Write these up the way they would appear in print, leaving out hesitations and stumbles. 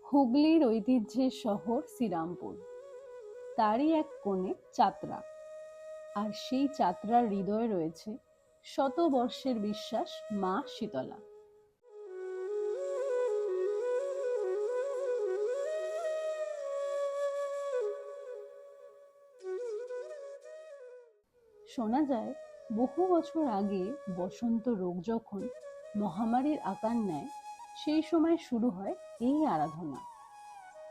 হুগলির ঐতিহ্যের শহর শ্রীরামপুর, তারই এক কোণে চাতরা। আর সেই চাতরার হৃদয়ে রয়েছে শত বর্ষের বিশ্বাস মা শীতলা। শোনা যায় বহু বছর আগে বসন্ত রোগ যখন মহামারীর আকার নেয়, সেই সময় শুরু হয় এই আরাধনা।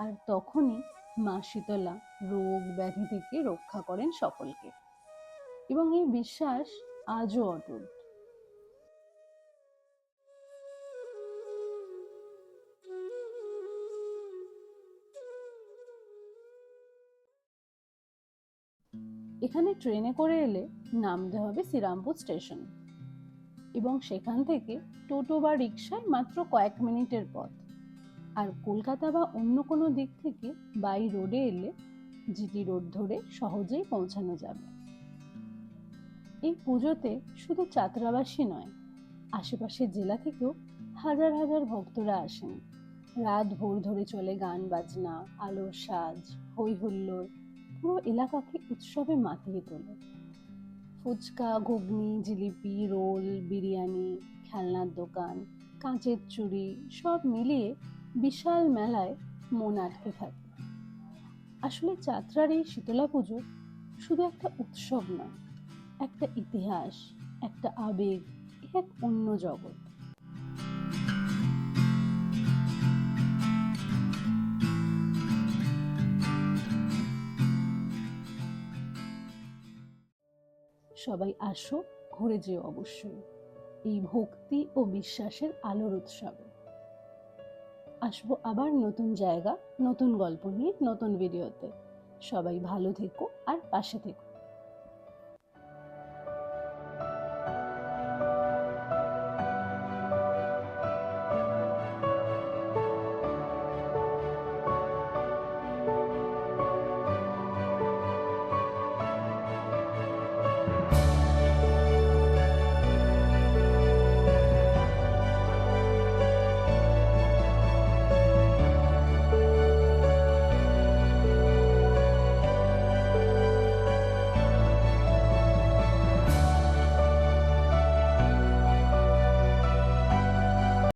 আর তখনই মা শীতলা রোগ ব্যাধি থেকে রক্ষা করেন সকলকে, এবং এই বিশ্বাস আজও অটুট। এখানে ট্রেনে করে এলে নামতে হবে শ্রীরামপুর স্টেশন, এবং সেখান থেকে টোটো বা রিক্সায় মাত্র কয়েক মিনিটের পথ। আর কলকাতা বা অন্য কোনো দিক থেকে বাই রোডে এলে জিটি রোড ধরে সহজেই পৌঁছানো যাবে। এই পুজোতে শুধু চাতরাবাসী নয়, আশেপাশের জেলা থেকেও হাজার হাজার ভক্তরা আসেন। রাত ভোর ধরে চলে গান বাজনা, আলোর সাজ, হই হুল্লোড়, পুরো এলাকাকে উৎসবে মাতিয়ে তোলে। ফুচকা, ঘুগনি, জিলিপি, রোল, বিরিয়ানি, খেলনার দোকান, কাঁচের চুড়ি, সব মিলিয়ে বিশাল মেলায় মন আটকে থাকে। আসলে চাতরার এই শীতলা পুজো শুধু একটা উৎসব নয়, একটা ইতিহাস, একটা আবেগ, এক অন্য জগৎ। সবাই আসো, ঘুরে যেও অবশ্যই এই ভক্তি ও বিশ্বাসের আলোর উৎসবে। আসবো আবার নতুন জায়গা, নতুন গল্প নিয়ে, নতুন ভিডিওতে। সবাই ভালো থেকো আর পাশে থেকো।